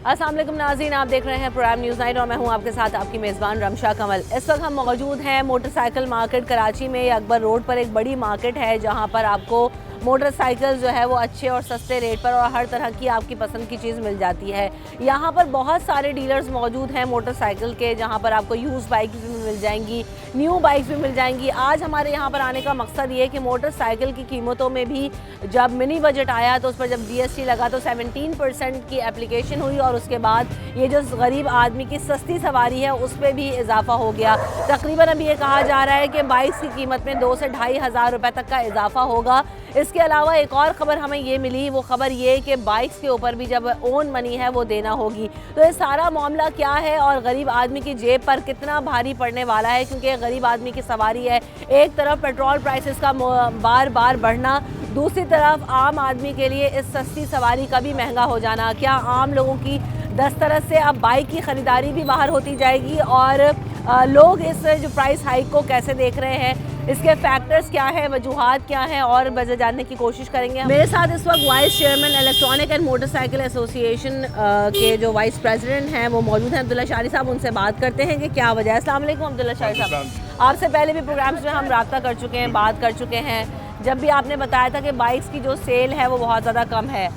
अस्सलाम वालेकुम नाज़रीन, आप देख रहे हैं प्रोग्राम न्यूज़ नाइट और मैं हूं आपके साथ आपकी मेज़बान रमशा कमल। इस वक्त हम मौजूद हैं मोटरसाइकिल मार्केट कराची में। अकबर रोड पर एक बड़ी मार्केट है जहां पर आपको मोटरसाइकिल जो है वो अच्छे और सस्ते रेट पर और हर तरह की आपकी पसंद की चीज़ मिल जाती है। यहाँ पर बहुत सारे डीलर्स मौजूद हैं मोटरसाइकिल के, जहाँ पर आपको यूज़ बाइक्स भी मिल जाएंगी, न्यू बाइक्स भी मिल जाएंगी। आज हमारे यहाँ पर आने का मकसद ये कि मोटरसाइकिल की कीमतों में भी जब मिनी बजट आया तो उस पर जब GST लगा तो 17% की एप्लीकेशन हुई और उसके बाद ये जो गरीब आदमी की सस्ती सवारी है उस पर भी इजाफा हो गया। तकरीबन अभी ये कहा जा रहा है कि बाइक्स की कीमत में 2 से 2,500 रुपये तक का इजाफा होगा। इसके अलावा एक और ख़बर हमें ये मिली, वो ख़बर ये कि बाइक्स के ऊपर भी जब ओन मनी है वो देना होगी। तो ये सारा मामला क्या है और गरीब आदमी की जेब पर कितना भारी पड़ने वाला है, क्योंकि गरीब आदमी की सवारी है। एक तरफ पेट्रोल प्राइसेस का बार बार बढ़ना, दूसरी तरफ आम आदमी के लिए इस सस्ती सवारी का भी महंगा हो जाना। क्या आम लोगों की दस्तरस से अब बाइक की ख़रीदारी भी बाहर होती जाएगी और लोग इस जो प्राइस हाइक को कैसे देख रहे हैं, इसके फैक्टर्स क्या हैं, वजूहात क्या हैं, और वजह जानने की कोशिश करेंगे। मेरे साथ इस वक्त vice chairman electronic and motorcycle association के जो वाइस प्रेसिडेंट हैं वो मौजूद हैं, अब्दुल्ला शारी साहब। उनसे बात करते हैं कि क्या वजह है। अस्सलाम वालेकुम अब्दुल्ला शारी साहब, आपसे पहले भी प्रोग्राम्स में हम रब्ता कर चुके हैं, बात कर चुके हैं, जब भी आपने बताया था कि बाइक्स की जो सेल है वो बहुत ज़्यादा कम है।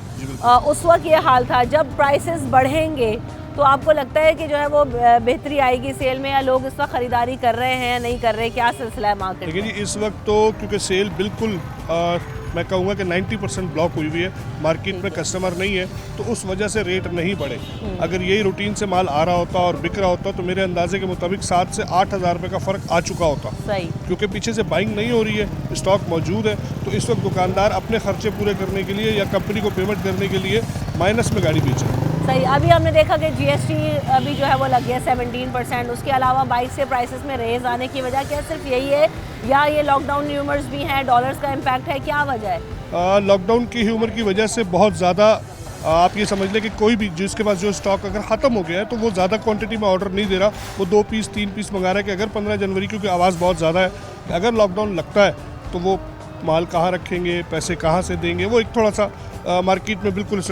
उस वक्त ये हाल था। जब प्राइसेस बढ़ेंगे तो आपको लगता है कि जो है वो बेहतरी आएगी सेल में, या लोग इस वक्त ख़रीदारी कर रहे हैं या नहीं कर रहे, क्या सिलसिला है मार्केट? देखिए जी, इस वक्त तो क्योंकि सेल बिल्कुल मैं कहूँगा कि 90% ब्लॉक हुई हुई है, मार्केट में कस्टमर नहीं है, तो उस वजह से रेट नहीं बढ़े। अगर यही रूटीन से माल आ रहा होता और बिक रहा होता तो मेरे अंदाजे के मुताबिक 7 से 8,000 रुपये का फ़र्क आ चुका होता। सही, क्योंकि पीछे से बाइंग नहीं हो रही है, स्टॉक मौजूद है, तो इस वक्त दुकानदार अपने खर्चे पूरे करने के लिए या कंपनी को पेमेंट करने के लिए माइनस में गाड़ी बेच रहे हैं। सही, अभी हमने देखा कि GST अभी जो है वो लग गया 17%। उसके अलावा बाइक के प्राइसेस में रेज आने की वजह क्या सिर्फ यही है, या ये लॉकडाउन ह्यूमर्स भी हैं, डॉलर्स का इम्पैक्ट है, क्या वजह है? लॉकडाउन की ह्यूमर की वजह से बहुत ज़्यादा आप ये समझ लें कि कोई भी जिसके पास जो स्टॉक अगर ख़त्म हो गया है तो वो ज़्यादा क्वांटिटी में ऑर्डर नहीं दे रहा, वो 2 पीस 3 पीस मंगा रहा है कि अगर 15 जनवरी, क्योंकि आवाज़ बहुत ज़्यादा है, अगर लॉकडाउन लगता है तो वो माल कहाँ रखेंगे, पैसे कहाँ से देंगे, वो एक थोड़ा सा मार्केट में बिल्कुल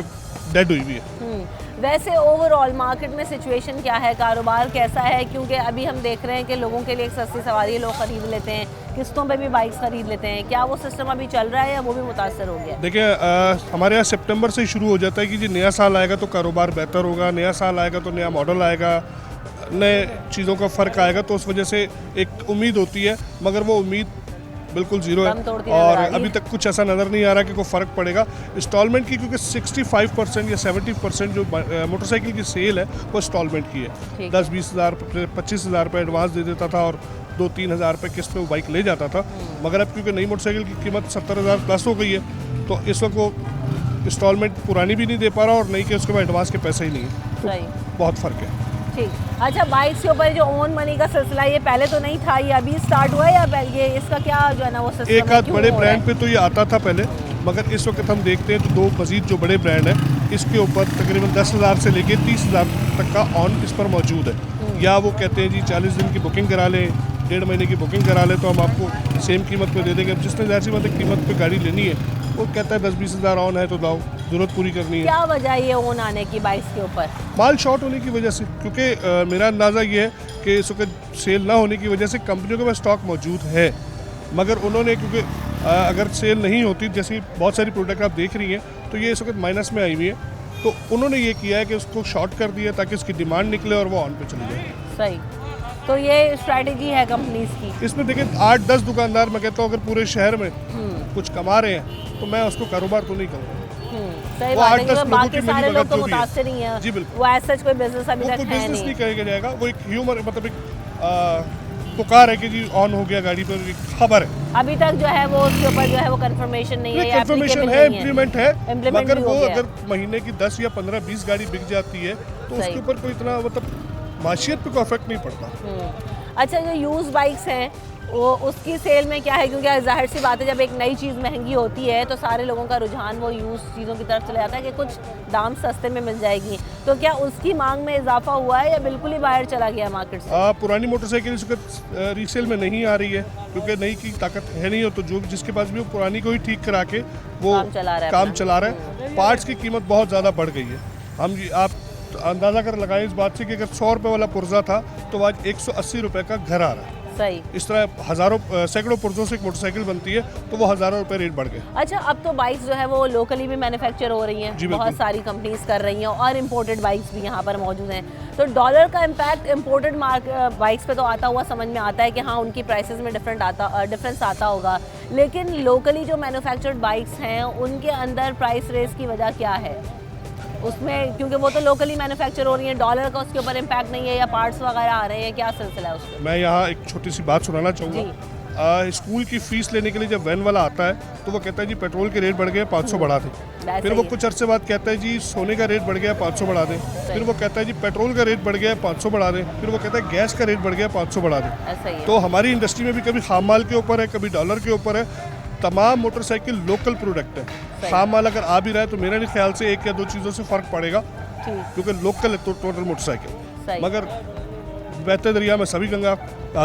डेड हुई हुई है। वैसे ओवरऑल मार्केट में सिचुएशन क्या है, कारोबार कैसा है? क्योंकि अभी हम देख रहे हैं कि लोगों के लिए एक सस्ती सवारी लोग ख़रीद लेते हैं, किस्तों पे भी बाइक्स ख़रीद लेते हैं, क्या वो सिस्टम अभी चल रहा है या वो भी मुतासर हो गया? देखिए, हमारे यहाँ सितंबर से ही शुरू हो जाता है कि जी नया साल आएगा तो कारोबार बेहतर होगा, नया साल आएगा तो नया मॉडल आएगा, नए चीज़ों का फ़र्क आएगा, तो उस वजह से एक उम्मीद होती है, मगर वो उम्मीद बिल्कुल ज़ीरो है और अभी तक कुछ ऐसा नज़र नहीं आ रहा कि कोई फ़र्क पड़ेगा इंस्टॉलमेंट की, क्योंकि 65% या 70% जो मोटरसाइकिल की सेल है वो इंस्टॉलमेंट की है। 10-20 हज़ार 25 हज़ार रुपये एडवांस दे देता था और 2-3 हज़ार रुपये किस्त में वो बाइक ले जाता था, मगर अब क्योंकि नई मोटरसाइकिल की कीमत 70,000 प्लस हो गई है तो इस वक्त वो इंस्टॉलमेंट पुरानी भी नहीं दे पा रहा और नई के उसके बाद एडवांस के पैसे ही नहीं है, तो बहुत फ़र्क है। ठीक, अच्छा, बाइक्स के ऊपर जो ओन मनी का सिलसिला ये पहले तो नहीं था, ये अभी स्टार्ट हुआ है या ये इसका क्या जो है ना वो सिस्टम? एक आध बड़े ब्रांड पे तो ये आता था पहले, मगर इस वक्त हम देखते हैं तो 2 मजीद जो बड़े ब्रांड हैं इसके ऊपर तकरीबन 10,000 से लेके 30,000 तक का ऑन इस पर मौजूद है। या वो कहते हैं जी 40 दिन की बुकिंग करा लें, 1.5 महीने की बुकिंग करा लें तो हम आपको सेम कीमत पे दे देंगे। अब जिसने ज़ाहिर सी बात है कीमत पे गाड़ी लेनी है वो कहता है 10-20 हज़ार ऑन है तो लाओ, ज़रूरत पूरी करनी है। क्या वजह है ये ओन आने की बाइक्स के ऊपर? माल शॉर्ट होने की वजह से, क्योंकि मेरा अंदाज़ा ये है कि इस वक्त सेल ना होने की वजह से कंपनियों के पास स्टॉक मौजूद है, मगर उन्होंने क्योंकि अगर सेल नहीं होती, जैसे बहुत सारी प्रोडक्ट आप देख रही हैं तो ये इस वक्त माइनस में आई हुई है, तो उन्होंने ये किया है कि उसको शॉर्ट कर दिया ताकि उसकी डिमांड निकले और वो ऑन पे चली जाए। सही, तो ये स्ट्रैटेजी है कंपनीज की। इसमें देखिए 8-10 दुकानदार, मैं कहता हूँ अगर पूरे शहर में कुछ कमा रहे हैं तो मैं उसको कारोबार तो नहीं कहूँगा। सही बात है, बाकी सारे लोग तो मुतासिर ही हैं। जी बिल्कुल, वो ऐसा कोई बिजनेस अभी तक है बिजनेस नहीं कहा जाएगा, वो एक ह्यूमर, मतलब एक पुकार है कि जी ऑन हो गया गाड़ी पर, एक खबर है। अभी तक जो है वो उसके ऊपर जो है वो कंफर्मेशन नहीं है, कंफर्मेशन है, इम्प्लीमेंट है, मगर वो अगर महीने की 10 या 15-20 गाड़ी बिक जाती है तो उसके ऊपर कोई इतना मतलब माशियत पे कोई इफेक्ट नहीं पड़ता। अच्छा, जो यूज बाइक्स हैं वो उसकी सेल में क्या है, क्योंकि जाहिर सी बात है जब एक नई चीज़ महंगी होती है तो सारे लोगों का रुझान वो यूज़ चीज़ों की तरफ चला जाता है कि कुछ दाम सस्ते में मिल जाएगी, तो क्या उसकी मांग में इजाफा हुआ है या बिल्कुल ही बाहर चला गया मार्केट से? पुरानी मोटरसाइकिल इस वक्त रीसेल में नहीं आ रही है क्योंकि नई की ताकत है नहीं हो, तो जो जिसके पास भी वो पुरानी को ही ठीक करा के वो काम चला रहा है। पार्ट्स की कीमत बहुत ज़्यादा बढ़ गई है। आप तो अंदाज़ा कर लगाएं इस बात से कि अगर 100 रुपये वाला पुर्जा था तो आज 180 रुपये का घर आ रहा है। सही। इस तरह सैकड़ों पुर्जों से एक मोटरसाइकिल बनती है तो वो हज़ारों रुपए रेट बढ़ गए। अच्छा, अब तो बाइक्स जो है वो लोकली भी मैन्युफैक्चर हो रही हैं, बहुत सारी कंपनीज कर रही हैं और इम्पोर्टेड बाइक्स भी यहाँ पर मौजूद हैं। तो डॉलर का इम्पैक्ट इम्पोर्टेड बाइक्स पे तो आता हुआ समझ में आता है कि हाँ उनकी प्राइसेस में डिफरेंस आता होगा, लेकिन लोकली जो मैन्युफैक्चर्ड बाइक्स हैं उनके अंदर प्राइस रेस की वजह क्या है उसमें? क्योंकि वो तो लोकली मैन्युफैक्चर हो रही है, डॉलर का उसके ऊपर इम्पैक्ट नहीं है या पार्ट्स वगैरह आ रहे हैं, क्या सिलसिला है उसका? मैं यहाँ एक छोटी सी बात सुनाना चाहूँगा। स्कूल की फीस लेने के लिए जब वैन वाला आता है तो वो कहता है जी पेट्रोल के रेट बढ़ गए 500 बढ़ा दें। फिर वो कुछ अरसे बाद कहता है जी सोने का रेट बढ़ गया 500 बढ़ा दें। फिर वो कहता है जी पेट्रोल का रेट बढ़ गया 500 बढ़ा दें। फिर वो कहता है गैस का रेट बढ़ गया 500 बढ़ा दें। ऐसा ही है। तो हमारी इंडस्ट्री में भी कभी खाम माल के ऊपर है, कभी डॉलर के ऊपर है। तमाम मोटरसाइकिल लोकल प्रोडक्ट है। खाम माल अगर आ भी रहा है तो मेरा नहीं ख्याल से एक या दो चीज़ों से फ़र्क पड़ेगा, क्योंकि लोकल है तो टोटल मोटरसाइकिल, मगर बहते दरिया में सभी गंगा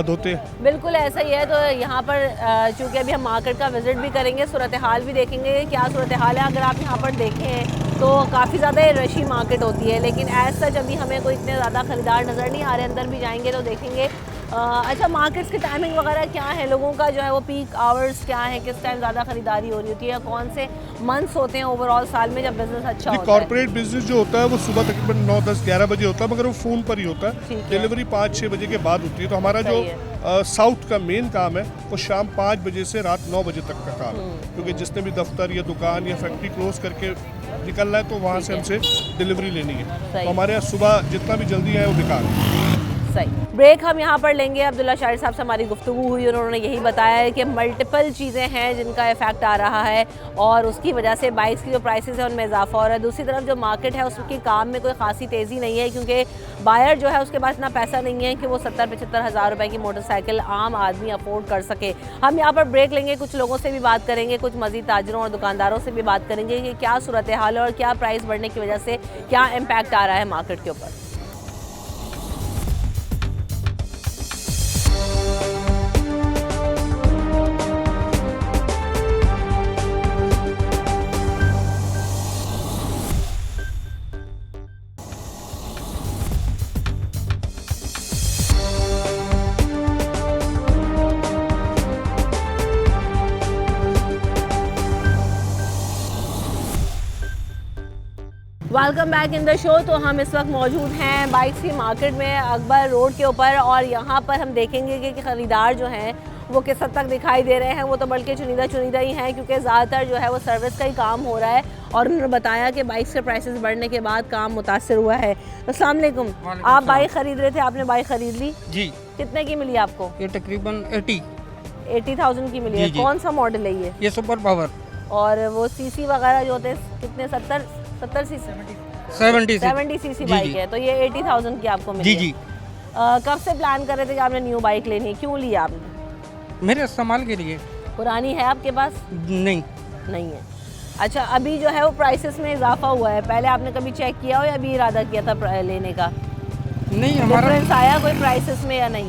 धोते हैं। बिल्कुल ऐसा ही है। तो यहाँ पर चूँकि अभी हम मार्केट का विजिट भी करेंगे, सूरत हाल भी देखेंगे क्या सूरत हाल है। अगर आप यहाँ पर देखें तो काफ़ी ज़्यादा रशी मार्केट होती है, लेकिन एज सच अभी हमें कोई इतने ज़्यादा ख़रीदार नज़र नहीं आ रहे। अंदर भी जाएंगे तो देखेंगे। अच्छा, मार्केट्स की टाइमिंग वगैरह क्या है, लोगों का जो है वो पीक आवर्स क्या है, किस टाइम ज़्यादा खरीदारी हो रही होती है, कौन से मंथ्स होते हैं ओवरऑल साल में जब बिजनेस अच्छा होता है? कॉर्पोरेट बिजनेस जो होता है वो सुबह तकरीबन 9, 10, 11 बजे होता है, मगर वो फ़ोन पर ही होता है। डिलीवरी 5-6 बजे के बाद होती है। तो हमारा जो साउथ का मेन काम है वो शाम 5 बजे से रात 9 बजे तक का काम है, क्योंकि जिसने भी दफ्तर या दुकान या फैक्ट्री क्लोज करके निकलना है तो वहाँ से हमसे डिलीवरी लेनी है। तो हमारे यहाँ सुबह जितना भी जल्दी है वो बेकार है। सही। ब्रेक हम यहाँ पर लेंगे। अब्दुल्ला शाहिर साहब से हमारी गुफ्तगू हुई, उन्होंने यही बताया है कि मल्टीपल चीज़ें हैं जिनका इफेक्ट आ रहा है और उसकी वजह से बाइक्स की जो प्राइसेस है उनमें इजाफा हो रहा है। दूसरी तरफ जो मार्केट है उसकी काम में कोई खासी तेज़ी नहीं है, क्योंकि बायर जो है उसके पास इतना पैसा नहीं है कि वो 70-75 हज़ार रुपये की मोटरसाइकिल आम आदमी अफोर्ड कर सके। हम यहाँ पर ब्रेक लेंगे, कुछ लोगों से भी बात करेंगे, कुछ मज़ीद ताजरों और दुकानदारों से भी बात करेंगे कि क्या सूरत हाल है और क्या प्राइस बढ़ने की वजह से क्या इम्पैक्ट आ रहा है मार्केट के ऊपर। Welcome back in the show. तो हम इस वक्त मौजूद हैं बाइक्स की मार्केट में अकबर रोड के ऊपर, और यहाँ पर हम देखेंगे कि ख़रीदार जो हैं वो किस हद तक दिखाई दे रहे हैं। वो तो बल्कि चुनिंदा ही हैं, क्योंकि ज़्यादातर जो है वो सर्विस का ही काम हो रहा है। और उन्होंने बताया कि बाइक्स के प्राइसेस बढ़ने के बाद काम मुतासर हुआ है। अस्सलाम वालेकुम, आप बाइक ख़रीद रहे थे, आपने बाइक ख़रीद ली जी? कितने की मिली आपको? ये तकरीबन 80,000 की मिली है। कौन सा मॉडल है ये? Super power. और वो सीसी वगैरह जो होते हैं कितने? 70 सीसी 70 सीसी बाइक है। तो ये 80,000 की आपको मिली जी। कब से प्लान कर रहे थे कि आपने न्यू बाइक लेनी है? क्यों लिया आपने? मेरे इस्तेमाल के लिए। पुरानी है आपके पास? नहीं है। अच्छा, अभी जो है वो प्राइसेस में इजाफा हुआ है, पहले आपने कभी चेक किया हो या अभी इरादा किया था लेने का? नहीं, हमारा डिफरेंस आया कोई प्राइसेस में या नहीं?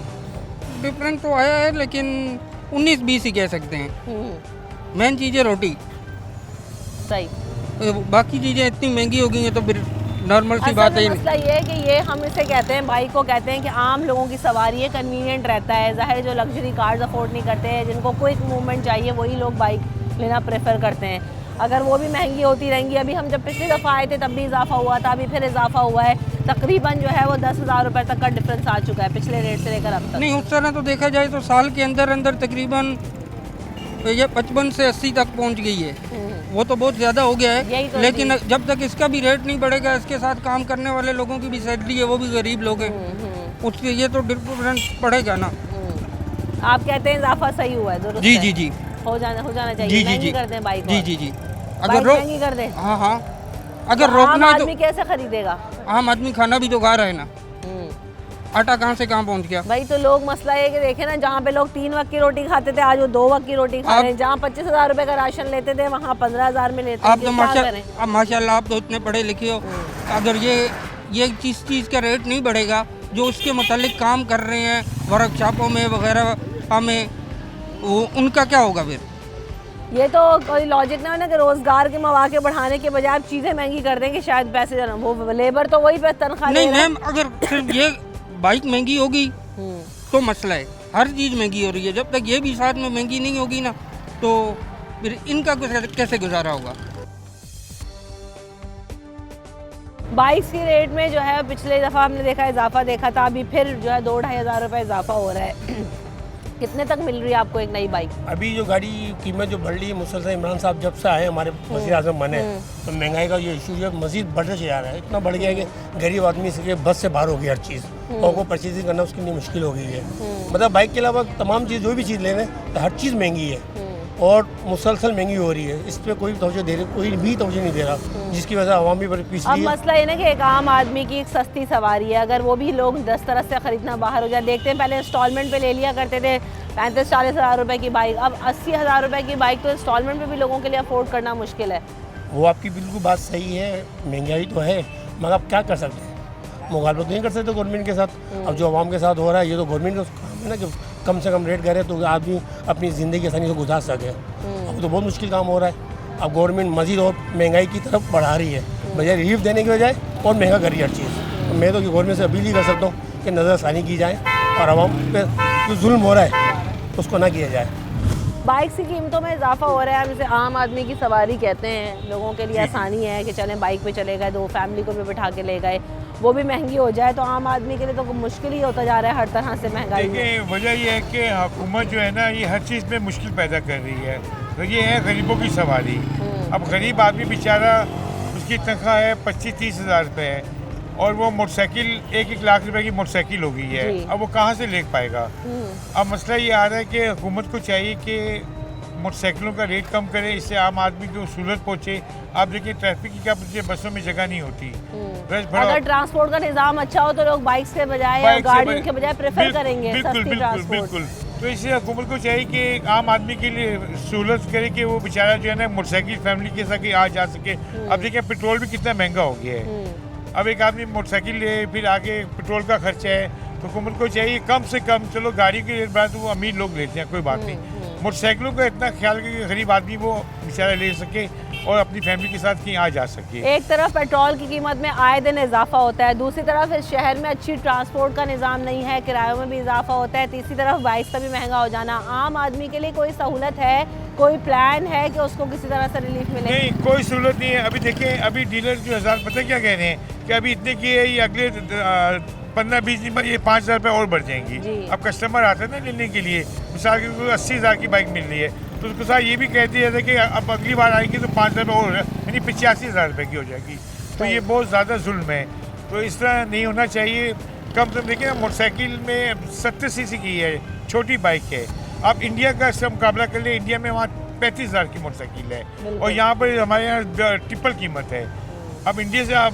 डिफरेंस तो आया है, लेकिन 19-20 ही कह सकते हैं। मेन चीज़ है रोटी। सही। बाकी चीज़ें इतनी महंगी हो गई हैं तो फिर नॉर्मल सी बात है। मसला ये है कि ये हम इसे कहते हैं, बाइक को कहते हैं कि आम लोगों की सवारी है, कन्वीनियंट रहता है। ज़ाहिर जो लग्जरी कार्स अफोर्ड नहीं करते हैं, जिनको क्विक मूवमेंट चाहिए, वही लोग बाइक लेना प्रेफर करते हैं। अगर वो भी महंगी होती रहेंगी, अभी हम जब पिछली दफ़ा आए थे तब भी इजाफा हुआ था, अभी फिर इजाफा हुआ है। तकरीबन जो है वो 10,000 रुपये तक का डिफरेंस आ चुका है पिछले रेट से लेकर अब तक। नहीं, उस तरह तो देखा जाए तो साल के अंदर तकरीबन ये 55 से 80 तक पहुंच गई है। वो तो बहुत ज़्यादा हो गया है, तो लेकिन जब तक इसका भी रेट नहीं बढ़ेगा, इसके साथ काम करने वाले लोगों की भी सैलरी है, वो भी गरीब लोग हैं, उसके ये तो डिफरेंस पड़ेगा ना। आप कहते हैं इजाफा सही हुआ है? जी हो जाना चाहिए। महंगी कर दें बाइक? जी। अगर महंगी कर दें? हाँ, अगर रोकना है तो आदमी कैसे खरीदेगा? आम आदमी खाना भी तो खा रहा है ना, आटा कहाँ से कहाँ पहुँच गया भाई। तो लोग मसला ये कि देखे ना, जहाँ पे लोग 3 वक्त की रोटी खाते थे आज वो 2 वक्त की रोटी खा रहे हैं। जहाँ 25,000 रुपए का राशन लेते थे वहाँ 15,000 में लेते हैं। आप तो माशाल्लाह आप तो इतने पढ़े लिखे हो। अगर ये चीज़ का रेट नहीं बढ़ेगा, जो उसके मुतालिक काम कर रहे हैं वर्कशॉपों में वगैरह में, उनका क्या होगा फिर? ये तो कोई लॉजिक ना हो ना कि रोजगार के मौके बढ़ाने के बजाय आप चीजें महंगी कर दें कि शायद पैसे जो ना वो लेबर तो वही पे तनख्वाह नहीं ले रहा है। मैम, अगर सिर्फ ये बाइक महंगी होगी तो मसला है, हर चीज़ महंगी हो रही है। जब तक ये भी साथ में महंगी नहीं होगी ना तो फिर इनका कैसे गुजारा होगा। बाइक्स की रेट में जो है पिछले दफ़ा हमने देखा इजाफा देखा था, अभी फिर जो है 2-2.5 हज़ार रुपये इजाफा हो रहा है। कितने तक मिल रही है आपको एक नई बाइक? अभी जो गाड़ी कीमत जो बढ़ रही है, मुसलसल इमरान साहब जब से आए हमारे वज़ीर आज़म बने, तो महंगाई का ये इशू जो मज़ीद बढ़ते जा रहा है। इतना बढ़ गया है कि गरीब आदमी से बस से बाहर हो गई हर चीज़, और को परचेजिंग करना उसके लिए मुश्किल हो गई है। मतलब बाइक के अलावा तमाम चीज़ जो भी चीज़ ले रहे हैं तो हर चीज़ महंगी है और मुसलसल महंगी हो रही है। इस पर कोई तवज्जो दे रही, कोई भी तवज्जो नहीं दे रहा, जिसकी वजह से आवाम भी बड़ी पीछे अब है। मसला ये ना कि एक आम आदमी की एक सस्ती सवारी है, अगर वो भी लोग 10 तरह से ख़रीदना बाहर हो जाए। देखते हैं पहले इंस्टॉलमेंट पे ले लिया करते थे 35-40 हज़ार रुपये की बाइक, अब 80 हज़ार रुपये की बाइक तो इंस्टॉलमेंट पे भी लोगों के लिए अफोर्ड करना मुश्किल है। वो आपकी बिल्कुल बात सही है, महंगाई तो है, मगर आप क्या कर सकते हैं, मुकाबला तो नहीं कर सकते गवर्नमेंट के साथ। अब जो आवाम के साथ हो रहा है, ये तो गवर्नमेंट का काम है ना कि कम से कम रेट करे तो आदमी अपनी ज़िंदगी आसानी से गुजार सके। अब तो बहुत मुश्किल काम हो रहा है। अब गवर्नमेंट मज़ीद और महंगाई की तरफ बढ़ा रही है, बजाय रिलीफ देने के बजाय और महंगा कर रही है हर चीज़। तो मैं तो गवर्नमेंट से अपील ही कर सकता हूँ कि नज़रसानी की जाए और आवाम पे जो जुल्म हो रहा है उसको ना किया जाए। बाइक की कीमतों में इजाफा हो रहा है, हम इसे आम आदमी की सवारी कहते हैं। लोगों के लिए आसानी है कि चलें बाइक पे चले गए, 2 फैमिली को भी बिठा के ले गए, वो भी महंगी हो जाए तो आम आदमी के लिए तो मुश्किल ही होता जा रहा है हर तरह से महंगाई में। देखिए वजह यह है कि हुकूमत जो है ना ये हर चीज़ में मुश्किल पैदा कर रही है। तो ये है गरीबों की सवारी। अब गरीब आदमी बेचारा, उसकी तनख्वाह है 25-30 हज़ार रुपये है और वो मोटरसाइकिल 1-1 लाख रुपए की मोटरसाइकिल हो गई है, अब वो कहाँ से ले पाएगा। अब मसला ये आ रहा है कि हुकूमत को चाहिए कि मोटरसाइकिलों का रेट कम करे, इससे आम आदमी को सहूलत पहुँचे। आप देखिए ट्रैफिक की क्या बच्चे बसों में जगह नहीं होती। अगर ट्रांसपोर्ट का निज़ाम अच्छा हो तो लोग बाइक के बजाय या गाड़ियों के बजाय प्रेफर करेंगे सस्ती ट्रांसपोर्ट। बिल्कुल। तो इससे हुकूमत को चाहिए कि आम आदमी के लिए सहूलत करे कि वो बेचारा जो है ना मोटरसाइकिल फैमिली के साथ आ जा सके। अब देखिए पेट्रोल भी कितना महंगा हो गया है। अब एक आदमी मोटरसाइकिल ले, फिर आगे पेट्रोल का खर्चा है, तो हुकूमत को चाहिए कम से कम, चलो गाड़ी के रेट बढ़ा तो वो अमीर लोग लेते हैं, कोई बात नहीं, मोटरसाइकिलों का इतना ख्याल कि गरीब आदमी वो बेचारा ले सके और अपनी फैमिली के साथ कहीं आ जा सके। एक तरफ पेट्रोल की कीमत में आए दिन इजाफा होता है, दूसरी तरफ इस शहर में अच्छी ट्रांसपोर्ट का निज़ाम नहीं है, किरायों में भी इजाफा होता है, तीसरी तरफ बाइक का भी महंगा हो जाना। आम आदमी के लिए कोई सहूलत है, कोई प्लान है कि उसको किसी तरह से रिलीफ मिले? नहीं, कोई सहूलत नहीं है। अभी देखिए, अभी डीलर जो हज़ार पता क्या कह रहे हैं कि अभी इतने की है, ये अगले 15-20 दिन बाद ये 5,000 रुपये और बढ़ जाएंगी। अब कस्टमर आता है ना लेने के लिए, मिसाल के लिए 80 हज़ार की बाइक मिल रही है तो उसके साथ ये भी कह दिया था कि अब अगली बार आएंगे तो 5,000 रुपये और, यानी 85 हज़ार रुपये की हो जाएगी। तो ये बहुत ज़्यादा जुल्म है, तो इस तरह नहीं होना चाहिए। कम से कम देखिए ना, मोटरसाइकिल में 70 सीसी की है, छोटी बाइक है। आप इंडिया का इसका मुकाबला कर ले, इंडिया में वहाँ 35 हज़ार की मोटरसाइकिल है और यहाँ पर हमारे यहाँ ट्रिपल कीमत है। अब इंडिया से आप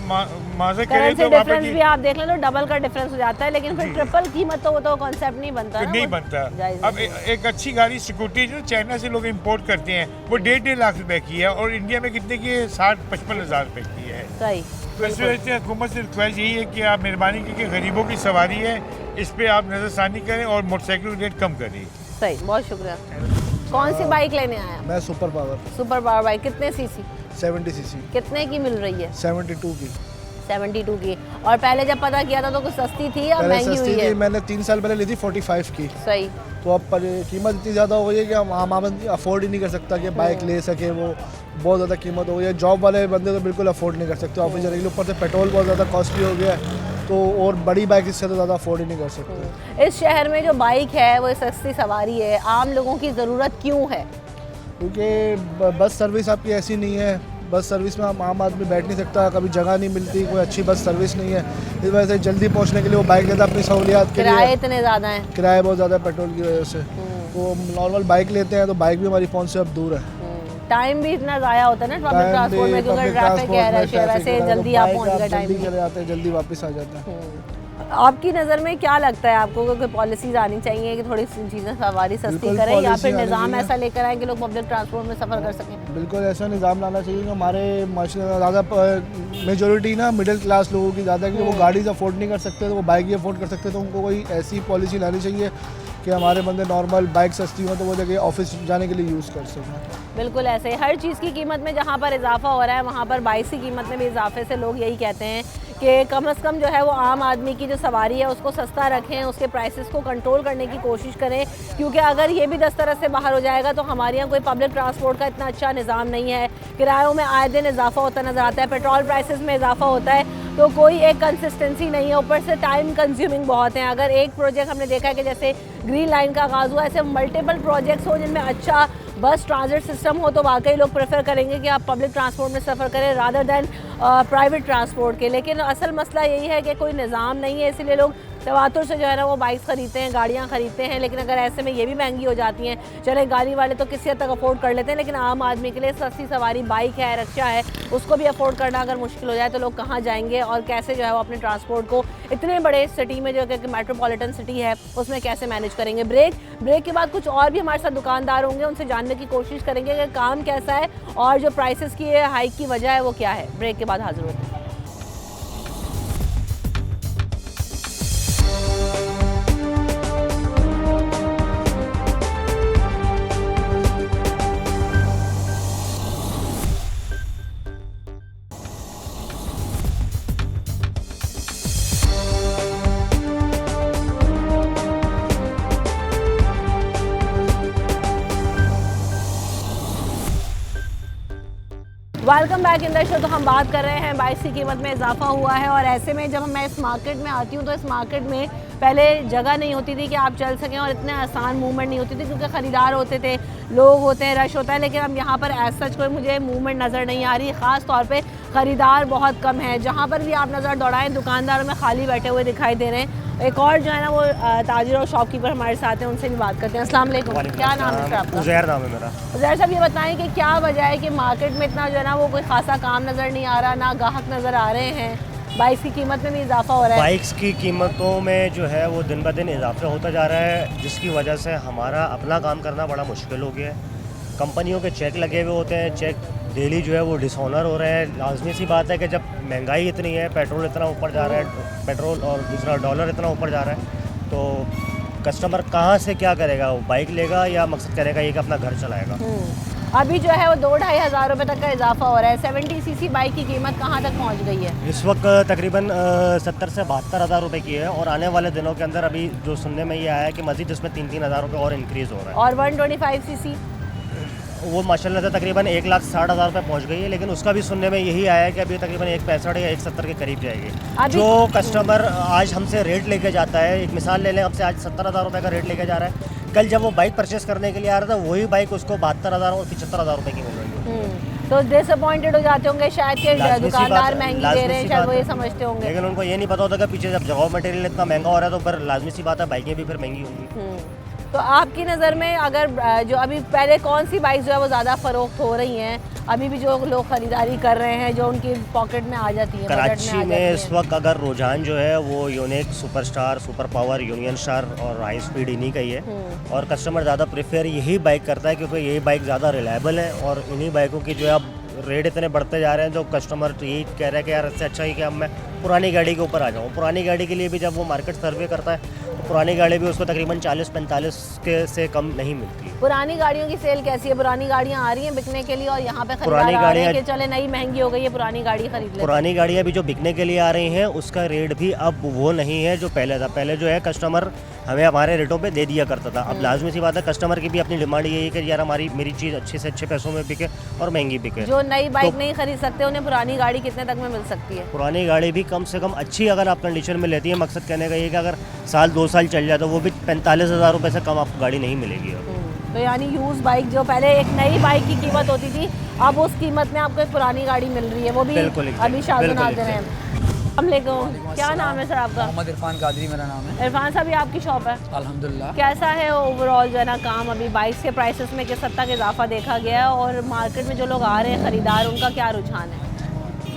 माज़ा करें तो वहाँ पर भी आप देख लें तो डबल का डिफरेंस हो जाता है, लेकिन फिर ट्रिपल कीमत तो वो तो कॉन्सेप्ट नहीं बनता ना, नहीं बनता। अब एक अच्छी गाड़ी स्कूटी जो चाइना से लोग इंपोर्ट करते हैं वो 1.5 लाख रुपए की है और इंडिया में कितने की है, 60-55 हज़ार रुपये की है। सही। तो इस वजह से हुकूमत से ख्वाहिश यही है कि आप मेहरबानी करके गरीबों की सवारी है, इस पर आप नज़रसानी करें और मोटरसाइकिल का रेट कम करें। सही, बहुत शुक्रिया। कौन सी बाइक लेने आया? मैं super power. Super power bike कितने सीसी? 70 सीसी। कितने की मिल रही है? 72 की। 72 की। और पहले जब पता किया था तो कुछ सस्ती थी या महंगी हुई है? मैंने 3 साल पहले ली थी 45 की। सही। तो अब कीमत इतनी ज़्यादा हो गई है कि हम आम आदमी अफोर्ड ही नहीं कर सकता कि बाइक ले सके, वो बहुत ज़्यादा कीमत हो गई है। जॉब वाले बंदे तो बिल्कुल अफोर्ड नहीं कर सकते, ऑफिस जाने के लिए, ऊपर से पेट्रोल बहुत ज़्यादा कॉस्टली हो गया है, तो और बड़ी बाइक इससे तो ज़्यादा अफोर्ड ही नहीं कर सकते। इस शहर में जो बाइक है वो सस्ती सवारी है, आम लोगों की ज़रूरत क्यों है? क्योंकि बस सर्विस आपकी ऐसी नहीं है, बस सर्विस में आम आदमी बैठ नहीं सकता, कभी जगह नहीं मिलती, कोई अच्छी बस सर्विस नहीं है, इस वजह से जल्दी पहुंचने के लिए वो बाइक लेता है अपनी सहूलियात के लिए। किराए इतने ज़्यादा हैं, किराए बहुत ज़्यादा है पेट्रोल की वजह से, तो नॉर्मल बाइक लेते हैं तो बाइक भी हमारी फ़ोन से अब दूर है। टाइम भी इतना ज़ाया होता है ना पब्लिक ट्रांसपोर्ट में, क्योंकि ट्रैफिक है, रश है, वैसे जल्दी आप पहुंच गए टाइम जल्दी चले जाते हैं, जल्दी वापस आ जाते हैं। आपकी नज़र में क्या लगता है आपको, कोई पॉलिसीज आनी चाहिए कि थोड़ी सी चीज़ें सवारी सस्ती करें या फिर निज़ाम ऐसा लेकर आए कि लोग पब्लिक ट्रांसपोर्ट में सफ़र कर सकें? बिल्कुल ऐसा निज़ाम लाना चाहिए कि हमारे माशरे में ज़्यादा मेजोरिटी ना मिडिल क्लास लोगों की ज़्यादा, कि वो गाड़ी से अफोर्ड नहीं कर सकते तो वो बाइक ही अफोर्ड कर सकते, तो उनको कोई ऐसी पॉलिसी लानी चाहिए कि हमारे बंदे नॉर्मल बाइक सस्ती हो तो वो जगह ऑफिस जाने के लिए यूज़ कर सकें। बिल्कुल ऐसे ही हर चीज़ की कीमत में जहाँ पर इजाफा हो रहा है वहाँ पर बाइक की कीमत में भी इजाफे से लोग यही कहते हैं कि कम से कम जो है वो आम आदमी की जो सवारी है उसको सस्ता रखें, उसके प्राइसेस को कंट्रोल करने की कोशिश करें, क्योंकि अगर ये भी दस्तरस से बाहर हो जाएगा तो हमारे यहाँ कोई पब्लिक ट्रांसपोर्ट का इतना अच्छा निज़ाम नहीं है। किरायों में आए दिन इजाफा होता नज़र आता है, पेट्रोल प्राइसेस में इजाफा होता है, तो कोई एक कंसिस्टेंसी नहीं है। ऊपर से टाइम कंज्यूमिंग बहुत है। अगर एक प्रोजेक्ट हमने देखा है कि जैसे ग्रीन लाइन का आगाज़ हुआ, ऐसे मल्टीपल प्रोजेक्ट्स हो जिनमें अच्छा बस ट्रांजिट सिस्टम हो तो वाकई लोग प्रेफर करेंगे कि आप पब्लिक ट्रांसपोर्ट में सफ़र करें रादर दैन प्राइवेट ट्रांसपोर्ट के। लेकिन असल मसला यही है कि कोई निज़ाम नहीं है, इसीलिए लोग तवातुर से जो है ना वो बाइक्स ख़रीदते हैं, गाड़ियाँ ख़रीदते हैं। लेकिन अगर ऐसे में ये भी महंगी हो जाती हैं, चले गाड़ी वाले तो किसी हद तक अफोर्ड कर लेते हैं, लेकिन आम आदमी के लिए सस्ती सवारी बाइक है, रिक्शा है, उसको भी अफोर्ड करना अगर मुश्किल हो जाए तो लोग कहाँ जाएंगे और कैसे जो है वो अपने ट्रांसपोर्ट को इतने बड़े सिटी में जो कि मेट्रोपॉलिटन सिटी है उसमें कैसे मैनेज करेंगे। ब्रेक के बाद कुछ और भी हमारे साथ दुकानदार होंगे, उनसे जानने की कोशिश करेंगे कि काम कैसा है और जो प्राइसेस की हाइक की वजह है वो क्या है। ब्रेक के बाद हाजिर होते हैं। Welcome back in the show. तो हम बात कर रहे हैं बाइक्स की कीमत में इजाफा हुआ है और ऐसे में जब मैं इस मार्केट में आती हूँ तो इस मार्केट में पहले जगह नहीं होती थी कि आप चल सकें और इतने आसान मूवमेंट नहीं होती थी क्योंकि ख़रीदार होते थे, लोग होते हैं, रश होता है। लेकिन अब यहाँ पर एज सच कोई मुझे मूवमेंट नज़र नहीं आ रही, ख़ास तौर पे ख़रीदार बहुत कम है। जहाँ पर भी आप नज़र दौड़ाएं दुकानदारों में खाली बैठे हुए दिखाई दे रहे हैं। एक और जो है ना वो ताजिर और शॉपकीपर हमारे साथ हैं, उनसे भी बात करते हैं। अस्सलाम वालेकुम, क्या नाम है सर आपका? उज़ैर नाम है मेरा। उज़ैर साहब ये बताएं कि क्या वजह है कि मार्केट में इतना जो है ना वो कोई खासा काम नज़र नहीं आ रहा, ना ग्राहक नज़र आ रहे हैं, बाइक्स की कीमत में भी इजाफा हो रहा है? बाइक्स की कीमतों में जो है वो दिन ब दिन इजाफा होता जा रहा है, जिसकी वजह से हमारा अपना काम करना बड़ा मुश्किल हो गया है। कंपनियों के चेक लगे हुए होते हैं, चेक डेली जो है वो डिसऑनर हो रहे हैं। लाजमी सी बात है कि जब महंगाई इतनी है, पेट्रोल इतना ऊपर जा रहा है, पेट्रोल और दूसरा डॉलर इतना ऊपर जा रहा है, तो कस्टमर कहाँ से क्या करेगा? वो बाइक लेगा या मकसद करेगा ये कि अपना घर चलाएगा। अभी जो है वो 2-2.5 हज़ार रुपये तक का इजाफा हो रहा है। 70 सीसी बाइक की कीमत कहाँ तक पहुँच गई है? इस वक्त तकरीबन 70 से 72 हज़ार रुपये की है और आने वाले दिनों के अंदर अभी जो सुनने में ये आया है कि मज़ीद इसमें 3-3 हज़ार रुपये और इंक्रीज़ हो रहा है। और 125 सीसी वो माशाल्लाह से तकरीबन 1,60,000 रुपये पहुँच गई है, लेकिन उसका भी सुनने में यही आया है कि अभी तकरीबन 165 या 170 के करीब जाएगी। जो कस्टमर आज हमसे रेट लेके जाता है, एक मिसाल ले लें, हमसे आज 70,000 रुपये का रेट लेके जा रहा है, कल जब वो बाइक परचेस करने के लिए आ रहा था वही बाइक उसको 72,000 और 75,000 रुपये की मिल रही है। तो डिसअपॉइंटेड हो जाते होंगे शायद कि दुकानदार महंगी दे रहे हैं, शायद वो ये समझते होंगे। लेकिन उनको ये नहीं पता होता कि पीछे जब जगह मटेरियल इतना महंगा हो रहा है तो फिर लाजमी सी बात है बाइकें भी फिर महंगी होंगी। तो आपकी नज़र में अगर जो अभी पहले कौन सी बाइक जो है वो ज़्यादा फ़रोख्त हो रही हैं, अभी भी जो लोग ख़रीदारी कर रहे हैं, जो उनकी पॉकेट में आ जाती है? कराची में इस वक्त अगर रुझान जो है वो unique, superstar, super power, union star और हाई स्पीड इन्हीं का ही है और कस्टमर ज़्यादा प्रेफर यही बाइक करता है क्योंकि यही बाइक ज़्यादा रिलायबल है और इन्हीं बाइकों की जो है अब रेट इतने बढ़ते जा रहे हैं जो कस्टमर तो यही कह रहे हैं कि यार इससे अच्छा ही कि अब मैं पुरानी गाड़ी के ऊपर आ जाऊँ। पुरानी गाड़ी के लिए भी जब वो मार्केट सर्वे करता है तो पुरानी गाड़ी भी उसको तकरीबन 40-45 के से कम नहीं मिलती। पुरानी गाड़ियों की सेल कैसी है? पुरानी गाड़ियाँ आ रही हैं बिकने के लिए और यहाँ पे खरीदार आ रहे हैं कि चले नई महंगी हो गई है, पुरानी गाड़ी खरीद ले। पुरानी गाड़ियाँ भी जो बिकने के लिए आ रही हैं उसका रेट भी अब वो नहीं है जो पहले था। पहले जो है कस्टमर हमें हमारे रेटों पे दे दिया करता था। अब लाजमी सी बात है कस्टमर की भी अपनी डिमांड यही है कि यार मेरी चीज़ अच्छे से अच्छे पैसों में बिके और महंगी बिके। जो नई बाइक नहीं खरीद सकते उन्हें पुरानी गाड़ी कितने तक में मिल सकती है? पुरानी गाड़ी भी कम से कम अच्छी अगर आप कंडीशन में लेती है, मकसद कहने का ये कि अगर 1-2 साल चल जाए तो वो भी 45,000 रुपये से कम आपको गाड़ी नहीं मिलेगी। तो यानी यूज़ बाइक जो पहले एक नई बाइक की कीमत होती थी अब उस कीमत में आपको एक पुरानी गाड़ी मिल रही है, वो भी अभी शादी नाज़िर हैं। अस्सलामुअलैकुम, क्या नाम है सर आपका? मोहम्मद इरफान कादरी मेरा नाम है। इरफान साहब ये आपकी शॉप है? अल्हम्दुलिल्लाह। कैसा है ओवरऑल जो है ना काम? अभी बाइक्स के प्राइसेस में किस हद तक इजाफा देखा गया है और मार्केट में जो लोग आ रहे हैं ख़रीदार उनका क्या रुझान है?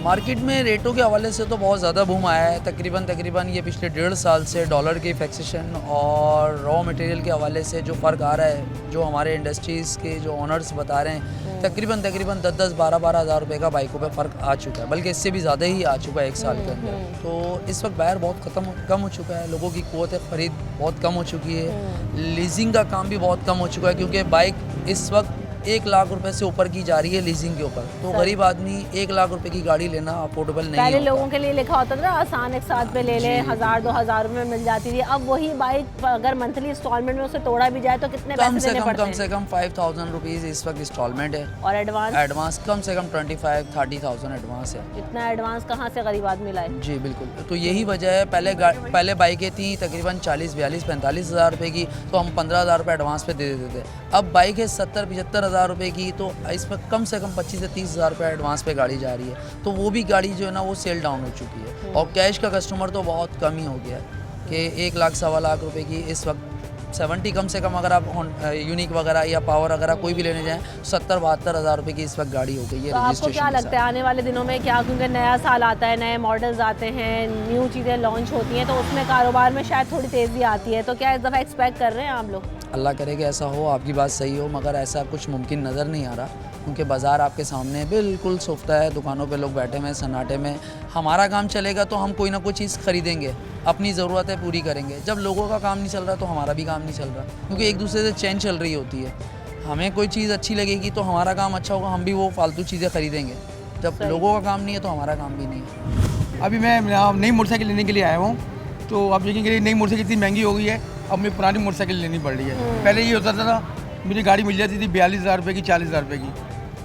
मार्केट में रेटों के हवाले से तो बहुत ज़्यादा बूम आया है। तकरीबन ये पिछले 1.5 साल से डॉलर के फिक्सेशन और रॉ मटेरियल के हवाले से जो फ़र्क आ रहा है, जो हमारे इंडस्ट्रीज़ के जो ओनर्स बता रहे हैं, तकरीबन 10-10, 12-12 हज़ार रुपये का बाइकों पे फ़र्क आ चुका है, बल्कि इससे भी ज़्यादा ही आ चुका है 1 साल के अंदर। तो इस वक्त बायर बहुत कम हो चुका है, लोगों की क़ुव्वत ख़रीद बहुत कम हो चुकी है, लीजिंग का काम भी बहुत कम हो चुका है, क्योंकि बाइक इस वक्त 1 लाख रुपए से ऊपर की जा रही है लीजिंग के ऊपर। तो गरीब आदमी 1 लाख रुपए की गाड़ी लेना अफोर्डेबल नहीं पहले होता। लोगों के लिए लिखा होता था आसान एक साथ पे ले ले, 1000-2000 रुपये में मिल जाती थी। अब वही बाइक अगर मंथली इंस्टॉलमेंट में उसे तोड़ा भी जाए तो कितने पैसे देने पड़ते हैं? कम से कम 5000 रुपीज़ इस वक्त इंस्टॉलमेंट है। और एडवांस कम से कम 25-30,000 एडवांस है। इतना एडवांस कहाँ से गरीब आदमी लाए? जी बिल्कुल, तो यही वजह है। पहले बाइकें थी तकरीबन 40-42-45 हज़ार रुपये की, तो हम 15,000 रुपये एडवांस पे दे देते थे। अब बाइक है 70-75 हज़ार रुपये की, तो इस पर कम से कम 25 से 30 हज़ार रुपये एडवांस पे गाड़ी जा रही है। तो वो भी गाड़ी जो है ना वो सेल डाउन हो चुकी है, और कैश का कस्टमर तो बहुत कम ही हो गया है कि 1 लाख 1.25 लाख रुपए की इस वक्त 70 कम से कम, अगर आप यूनिक वगैरह या पावर वगैरह कोई भी लेने जाएं, 70-72 हज़ार रुपये की इस वक्त गाड़ी हो गई है। तो आपको क्या लगता है आने वाले दिनों में क्या, क्योंकि नया साल आता है, नए मॉडल्स आते हैं, न्यू चीज़ें लॉन्च होती हैं, तो उसमें कारोबार में शायद थोड़ी तेज़ी आती है, तो क्या इस दफ़ा एक्सपेक्ट कर रहे हैं आप लोग? अल्लाह करे कि ऐसा हो, आपकी बात सही हो, मगर ऐसा कुछ मुमकिन नज़र नहीं आ रहा, क्योंकि बाज़ार आपके सामने बिल्कुल सोफ्ता है, दुकानों पे लोग बैठे हैं सन्नाटे में। हमारा काम चलेगा तो हम कोई ना कोई चीज़ ख़रीदेंगे, अपनी ज़रूरतें पूरी करेंगे। जब लोगों का काम नहीं चल रहा तो हमारा भी काम नहीं चल रहा, क्योंकि एक दूसरे से चेन चल रही होती है। हमें कोई चीज़ अच्छी लगेगी तो हमारा काम अच्छा होगा, हम भी वो फालतू चीज़ें ख़रीदेंगे। जब लोगों का काम नहीं है तो हमारा काम भी नहीं है। अभी मैं नई मोटरसाइकिल लेने के लिए आया हूँ, तो आप देखेंगे कि नई मोटरसाइकिल इतनी महंगी हो गई है, अब मुझे पुरानी मोटरसाइकिल लेनी पड़ रही है। पहले ये होता था मेरी गाड़ी मिल जाती थी 42,000 रुपये की, 40,000 रुपये की,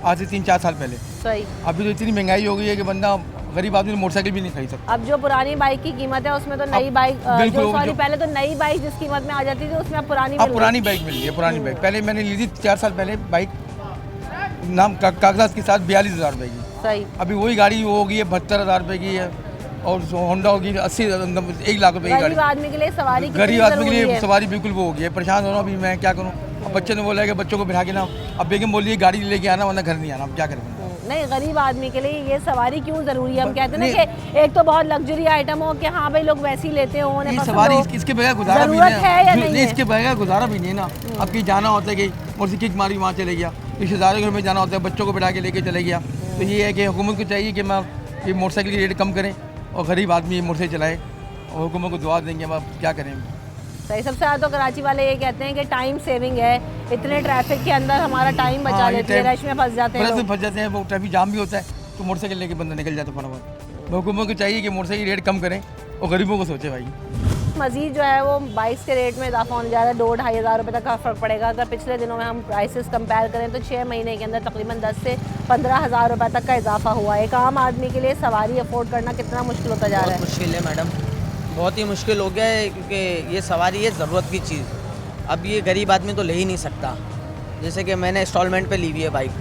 आज से 3-4 साल पहले। सही। अभी तो इतनी महंगाई हो गई है कि बंदा गरीब आदमी मोटरसाइकिल भी नहीं खरीद सकता। अब जो पुरानी बाइक की कीमत है उसमें तो नई बाइक पहले तो नई बाइक जिस कीमत में आ जाती थी उसमें अब पुरानी बाइक मिल रही है। पुरानी बाइक पहले मैंने ली थी 4 साल पहले बाइक, नाम कागजात के साथ 42,000 रुपये की। सही। अभी वही गाड़ी हो गई है 72,000 रुपये की है, और होंडा होगी 1 लाख रुपये की गाड़ी। गरीब आदमी के लिए सवारी, गरीब आदमी के लिए सवारी बिल्कुल वो हो गई है। परेशान हो रहा हूँ अभी मैं, क्या करूँ? अब बच्चे ने बोला है कि बच्चों को बिठा के ना, अब बेगम बोल रही है गाड़ी लेके आना वरना घर नहीं आना, अब क्या करें? नहीं, गरीब आदमी के लिए ये सवारी क्यों ज़रूरी है? हम कहते हैं ना कि एक तो बहुत लग्जरी आइटम हो कि हाँ भाई लोग वैसे ही लेते हो, उन्हें सवारी इसके बगैर गुजारा भी नहीं है या नहीं? इसके बगैर गुजारा भी नहीं है ना। अब कहीं जाना होता है कि मोटरसाइकिल किक मारी वहाँ चले गया, रिश्तेदारों के घर में जाना होता है बच्चों को बिठा के लेके चले गया। तो ये है कि हुकूमत को चाहिए कि मैं ये मोटरसाइकिल की रेट कम करें और गरीब आदमी ये मोटरसाइकिल चलाए, और हुकूमत को दुआ देंगे, अब क्या करें? सही। सबसे ज़्यादा तो कराची वाले ये कहते हैं कि टाइम सेविंग है, इतने ट्रैफिक के अंदर हमारा टाइम बचा लेती है, रश में फंस जाते हैं, वो ट्रैफिक जाम भी होता है तो मोटरसाइकिल लेके बंदा निकल जाता है फटाफट। हुकूमत को चाहिए कि मोटरसाइकिल रेट कम करें और गरीबों को सोचे भाई। मज़ीद जो है वो बाइक्स के रेट में इजाफा होने जा रहा है, 2-2.5 हज़ार रुपये तक का फ़र्क पड़ेगा। अगर पिछले दिनों में हम प्राइसेस कंपेयर करें तो 6 महीने के अंदर तकरीबन 10 से 15 हज़ार रुपये तक का इजाफा हुआ है। एक आम आदमी के लिए सवारी अफोर्ड करना कितना मुश्किल होता जा रहा है? मुश्किल है मैडम, बहुत ही मुश्किल हो गया है, क्योंकि ये सवारी है ज़रूरत की चीज़। अब ये गरीब आदमी तो ले ही नहीं सकता। जैसे कि मैंने इंस्टॉलमेंट पे ली हुई है बाइक,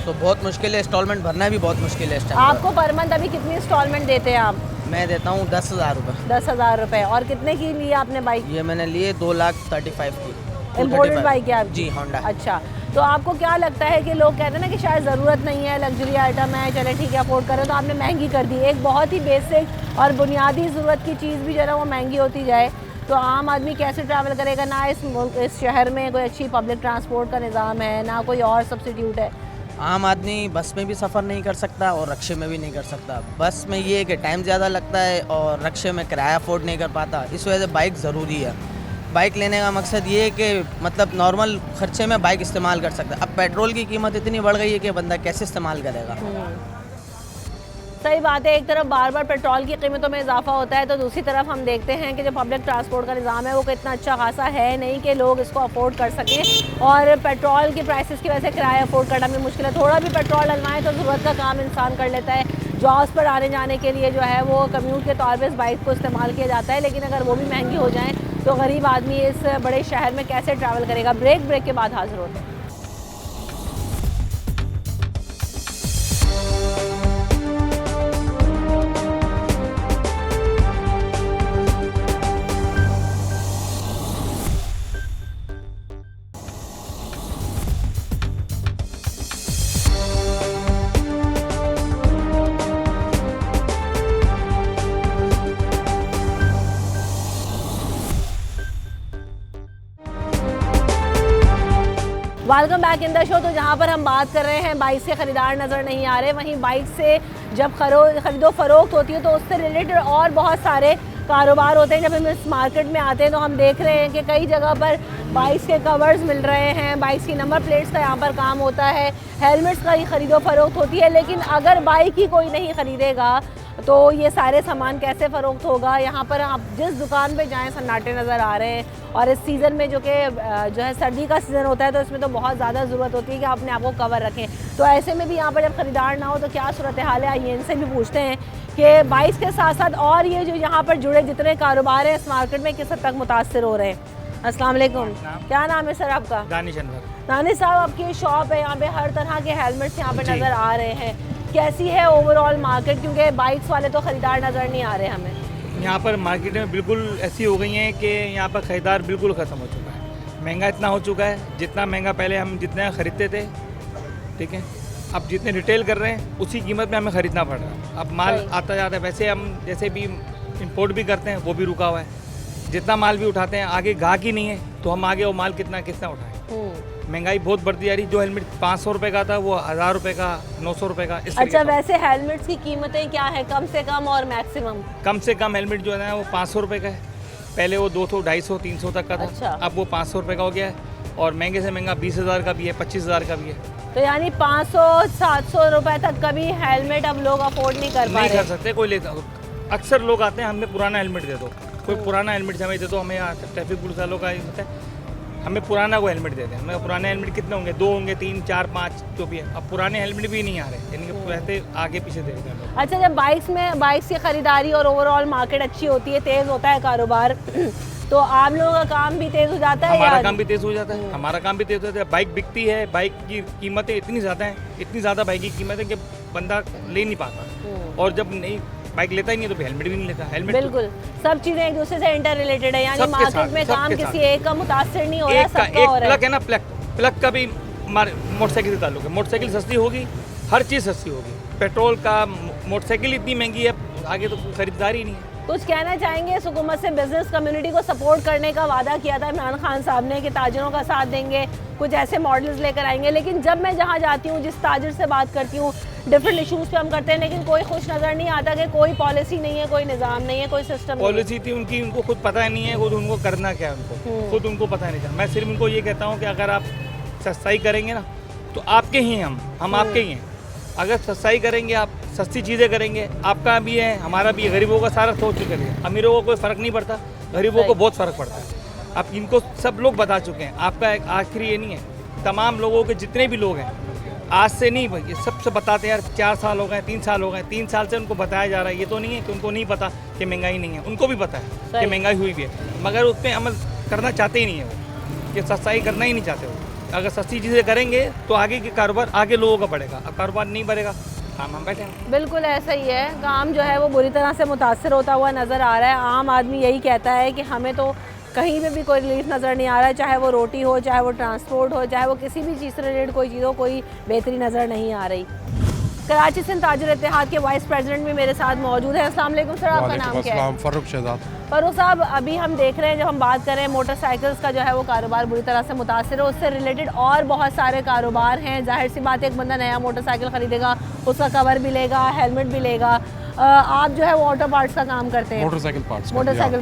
तो बहुत मुश्किल है, इंस्टॉलमेंट भरना भी बहुत मुश्किल है इस टाइम। आपको पर मंथ अभी कितनी इंस्टॉलमेंट देते हैं आप? मैं देता हूँ 10,000 रुपये। 10,000 रुपये। और कितने की ली आपने बाइक? ये मैंने लिए 2,35,000 की। इम्पोर्टेड बाइक है आपकी? जी, होंडा। अच्छा, तो आपको क्या लगता है कि लोग कहते हैं ना कि शायद ज़रूरत नहीं है, लग्जरी आइटम है, चले ठीक है अफोर्ड करें, तो आपने महंगी कर दी। एक बहुत ही बेसिक और बुनियादी ज़रूरत की चीज़ भी जो है ना वो महंगी होती जाए तो आम आदमी कैसे ट्रैवल करेगा? ना इस शहर में कोई अच्छी पब्लिक ट्रांसपोर्ट का निज़ाम है, ना कोई और सब्सिट्यूट है। आम आदमी बस में भी सफ़र नहीं कर सकता और रक्शे में भी नहीं कर सकता। बस में ये है कि टाइम ज़्यादा लगता है और रक्शे में किराया अफोर्ड नहीं कर पाता, इस वजह से बाइक ज़रूरी है। बाइक लेने का मकसद ये है कि मतलब नॉर्मल खर्चे में बाइक इस्तेमाल कर सकता है। अब पेट्रोल की कीमत इतनी बढ़ गई है कि बंदा कैसे इस्तेमाल करेगा? सही बात है। एक तरफ बार बार पेट्रोल की कीमतों में इजाफा होता है तो दूसरी तरफ हम देखते हैं कि जो पब्लिक ट्रांसपोर्ट का निज़ाम है वो कितना अच्छा खासा है नहीं कि लोग इसको अफोर्ड कर सकें, और पेट्रोल के प्राइसेस की वजह से किराया अफोर्ड करना भी मुश्किल है। थोड़ा भी पेट्रोल डलवाएं तो ज़रूरत का काम इंसान कर लेता है। जॉब्स पर आने जाने के लिए जो है वो कम्यूट के तौर पर इस बाइक को इस्तेमाल किया जाता है, लेकिन अगर वो भी महंगी हो जाए तो गरीब आदमी इस बड़े शहर में कैसे ट्रैवल करेगा? ब्रेक के बाद हाजिर होते हैं। Welcome back in the show. तो जहाँ पर हम बात कर रहे हैं बाइक से ख़रीदार नज़र नहीं आ रहे, वहीं बाइक से जब खरीदो फरोख्त होती है तो उससे रिलेटेड और बहुत सारे कारोबार होते हैं। जब हम इस मार्केट में आते हैं तो हम देख रहे हैं कि कई जगह पर बाइक्स के कवर्स मिल रहे हैं, बाइक्स की नंबर प्लेट्स का यहाँ पर काम होता है, हेलमेट्स का ही खरीदो फरोख्त होती है। लेकिन अगर बाइक ही कोई नहीं ख़रीदेगा तो ये सारे सामान कैसे फ़रोख्त होगा। यहाँ पर आप जिस दुकान पे जाएं सन्नाटे नज़र आ रहे हैं, और इस सीज़न में जो है सर्दी का सीज़न होता है तो इसमें तो बहुत ज़्यादा ज़रूरत होती है कि अपने आप को कवर रखें। तो ऐसे में भी यहाँ पर जब ख़रीदार ना हो तो क्या सूरत हाल है, आइए इनसे भी पूछते हैं कि बाइक्स के साथ साथ और ये जो यहाँ पर जुड़े जितने कारोबार हैं इस मार्केट में किस हद तक मुतासर हो रहे हैं। अस्सलाम वालेकुम, क्या नाम है सर आपका? दानिश अनवर। दानिश साहब, आपकी शॉप है, यहाँ पे हर तरह के हेलमेट्स यहाँ पे नज़र आ रहे हैं। कैसी है ओवरऑल मार्केट, क्योंकि बाइक्स वाले तो ख़रीदार नज़र नहीं आ रहे हमें। यहाँ पर मार्केट में बिल्कुल ऐसी हो गई हैं कि यहाँ पर ख़रीदार बिल्कुल ख़त्म हो चुका है। महंगा इतना हो चुका है, जितना महंगा पहले हम जितना ख़रीदते थे, ठीक है, अब जितने रिटेल कर रहे हैं उसी कीमत में हमें ख़रीदना पड़ रहा है। अब माल आता जाता है, वैसे हम जैसे भी इंपोर्ट भी करते हैं वो भी रुका हुआ है। जितना माल भी उठाते हैं आगे गाहक ही नहीं है तो हम आगे वो माल कितना उठाएं। महंगाई बहुत बढ़ती जा रही। जो हेलमेट 500 रुपये का था वो 1000 रुपये का, 900 रुपये का। अच्छा, वैसे हेलमेट्स की कीमतें क्या है, कम से कम और मैक्सिमम? कम से कम हेलमेट जो है ना वो 500 रुपये का है। पहले वो 200, 250, 300 तक का था। अच्छा। अब वो 500 रुपये का हो गया है, और महंगे से महंगा 20,000 का भी है, 25,000 का भी है। तो यानी 500, 700 रुपये तक का भी हेलमेट अब लोग अफोर्ड नहीं कर पा रहे। नहीं कर सकते। कोई लेता, अक्सर लोग आते हैं हमें पुराना हेलमेट दे दो, कोई पुराना हेलमेट हमें दे दो। हमें ट्रैफिक पुलिस वालों का होता है, हमें पुराना को हेलमेट देते हैं। हमें पुराने हेलमेट कितने होंगे, 2 होंगे, 3, 4, 5 जो भी है। अब पुराने हेलमेट भी नहीं आ रहे, यानी कि रहते आगे पीछे दे रहे हैं। अच्छा, जब बाइक्स की खरीदारी और ओवरऑल मार्केट अच्छी होती है, तेज़ होता है कारोबार, तो आप लोगों का काम भी तेज़ हो जाता है? हमारा काम भी तेज़ हो जाता है, हमारा काम भी तेज़ हो जाता है। बाइक बिकती है, बाइक की कीमतें इतनी ज़्यादा हैं, इतनी ज़्यादा बाइक की कीमत है कि बंदा ले नहीं पाता। और जब नहीं बाइक लेता ही नहीं तो हेलमेट भी नहीं लेता। हेलमेट बिल्कुल, सब चीज़ें एक दूसरे से इंटर रिलेटेड है, यानी मार्केट में काम किसी एक का मुतासर नहीं हो रहा है, सबका हो रहा है। प्लग है ना, प्लग का भी मोटरसाइकिल से ताल्लुक है। मोटरसाइकिल सस्ती होगी, हर चीज़ सस्ती होगी। पेट्रोल का, मोटरसाइकिल इतनी महंगी है, आगे तो खरीदारी ही नहीं है। कुछ कहना चाहेंगे? इस हुकूमत से बिजनेस कम्युनिटी को सपोर्ट करने का वादा किया था इमरान खान साहब ने कि ताजरों का साथ देंगे, कुछ ऐसे मॉडल्स लेकर आएंगे। लेकिन जब मैं जहाँ जाती हूँ, जिस ताजर से बात करती हूँ, डिफरेंट इशूज़ पे हम करते हैं, लेकिन कोई खुश नज़र नहीं आता कि कोई पॉलिसी नहीं है, कोई निज़ाम नहीं है, कोई सिस्टम। पॉलिसी थी उनकी, उनको खुद पता नहीं है खुद उनको करना क्या है, उनको खुद उनको पता नहीं चला। मैं सिर्फ उनको ये कहता हूँ कि अगर आप सस्ताई करेंगे ना तो आपके ही हैं, हम आपके ही हैं। अगर सस्ताई करेंगे, आप सस्ती चीज़ें करेंगे, आपका भी है, हमारा भी है। गरीबों का सारा सोच चुके हैं, अमीरों को कोई फ़र्क नहीं पड़ता, गरीबों को बहुत फ़र्क पड़ता है। अब इनको सब लोग बता चुके हैं। आपका एक आखिरी ये नहीं है, तमाम लोगों के जितने भी लोग हैं, आज से नहीं भाई, ये सबसे बताते हैं यार 4 साल हो गए, 3 साल हो गए, 3 साल से उनको बताया जा रहा है। ये तो नहीं है कि उनको नहीं पता कि महंगाई नहीं है, उनको भी पता है कि महंगाई हुई भी है, मगर उस पर अमल करना चाहते ही नहीं है वो, कि सस्ताई करना ही नहीं चाहते वो। अगर सस्ती चीज़ें करेंगे तो आगे के कारोबार आगे लोगों का बढ़ेगा, अब कारोबार नहीं बढ़ेगा, हम बैठे हैं। बिल्कुल ऐसा ही है, काम जो है वो बुरी तरह से मुतासर होता हुआ नज़र आ रहा है। आम आदमी यही कहता है कि हमें तो कहीं पे भी कोई रिलीफ नज़र नहीं आ रहा है, चाहे वो रोटी हो, चाहे वो ट्रांसपोर्ट हो, चाहे वो किसी भी चीज़ से रिलेटेड कोई चीज़ हो, कोई बेहतरी नज़र नहीं आ रही। कराची सिंध ताजर इत्तेहाद के वाइस प्रेसिडेंट भी मेरे साथ मौजूद हैं। अस्सलाम वालेकुम सर, आपका नाम क्या है? फ़ारूक शहजाद। फ़ारूक साहब, अभी हम देख रहे हैं, जब हम बात कर रहे हैं मोटरसाइकिल्स का जो है वो कारोबार बुरी तरह से मुतासर है, उससे रिलेटेड और बहुत सारे कारोबार हैं। जाहिर सी बात है, एक बंदा नया मोटरसाइकिल ख़रीदेगा, उसका कवर भी लेगा, हेलमेट भी लेगा। आप जो है वो ऑटो पार्ट्स का काम करते हैं? मोटरसाइकिल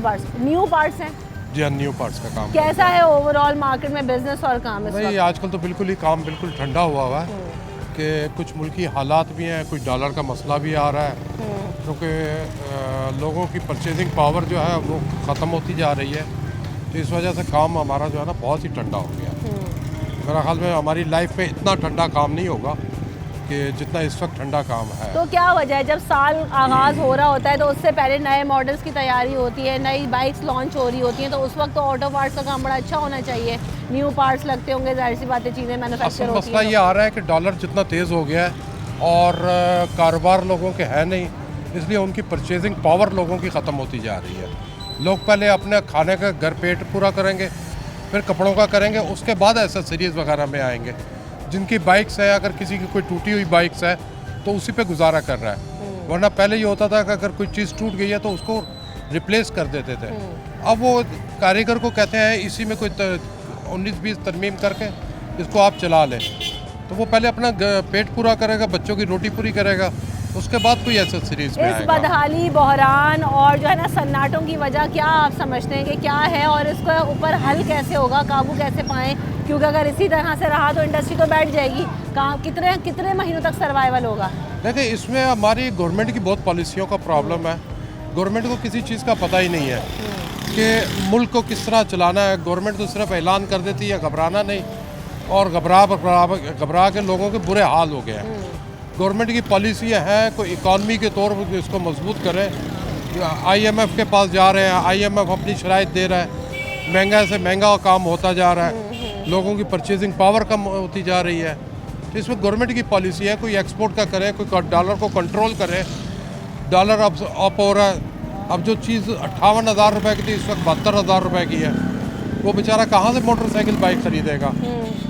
पार्ट्स, न्यू पार्ट्स हैं जी हाँ, न्यू पार्ट्स का काम। कैसा है ओवरऑल मार्केट में बिजनेस और काम? नहीं, आजकल तो बिल्कुल ही काम बिल्कुल ठंडा हुआ है कि कुछ मुल्की हालात भी हैं, कुछ डॉलर का मसला भी आ रहा है, क्योंकि लोगों की परचेजिंग पावर जो है वो ख़त्म होती जा रही है। तो इस वजह से काम हमारा जो है ना बहुत ही ठंडा हो गया। मेरा ख्याल में हमारी लाइफ में इतना ठंडा काम नहीं होगा कि जितना इस वक्त ठंडा काम है। तो क्या वजह है, जब साल आगाज़ हो रहा होता है तो उससे पहले नए मॉडल्स की तैयारी होती है, नई बाइक्स लॉन्च हो रही होती हैं, तो उस वक्त तो ऑटो पार्ट्स का काम बड़ा अच्छा होना चाहिए, न्यू पार्ट्स लगते होंगे, जाहिर सी बातें चीज़ें मैन्युफैक्चर होती हैं। मसला ये आ रहा है कि डॉलर जितना तेज़ हो गया है और कारोबार लोगों के है नहीं, इसलिए उनकी परचेजिंग पावर लोगों की ख़त्म होती जा रही है। लोग पहले अपने खाने का घर पेट पूरा करेंगे, फिर कपड़ों का करेंगे, उसके बाद एसेसरीज़ वगैरह में आएंगे। जिनकी बाइक्स है, अगर किसी की कोई टूटी हुई बाइक्स है तो उसी पे गुजारा कर रहा है, वरना पहले ये होता था कि अगर कोई चीज़ टूट गई है तो उसको रिप्लेस कर देते थे। अब वो कारीगर को कहते हैं इसी में कोई 19-20 तरमीम करके इसको आप चला लें। तो वो पहले अपना पेट पूरा करेगा, बच्चों की रोटी पूरी करेगा, उसके बाद कोई एसेसरीज में इस आएगा। बदहाली, बहरान और जो है ना सन्नाटों की वजह क्या आप समझते हैं कि क्या है, और इसके ऊपर हल कैसे होगा, काबू कैसे पाएँ? क्योंकि अगर इसी तरह से रहा तो इंडस्ट्री तो बैठ जाएगी। कितने महीनों तक सर्वाइवल होगा? देखिए, इसमें हमारी गवर्नमेंट की बहुत पॉलिसियों का प्रॉब्लम है। गवर्नमेंट को किसी चीज़ का पता ही नहीं है कि मुल्क को किस तरह चलाना है। गवर्नमेंट तो सिर्फ ऐलान कर देती है, घबराना नहीं, और घबरा के लोगों के बुरे हाल हो गए हैं। गवर्नमेंट की पॉलिसी है कोई इकॉनमी के तौर पर इसको मजबूत करे। IMF के पास जा रहे हैं, IMF अपनी शराइत दे रहा है, महंगा से महंगा काम होता जा रहा है, लोगों की परचेजिंग पावर कम होती जा रही है। तो इसमें गवर्नमेंट की पॉलिसी है कोई एक्सपोर्ट का करे, कोई डॉलर को कंट्रोल करे। डॉलर अब अप हो रहा है। अब जो चीज़ 58,000 रुपये की थी इस वक्त 72,000 रुपये की है। वो बेचारा कहाँ से मोटरसाइकिल बाइक ख़रीदेगा?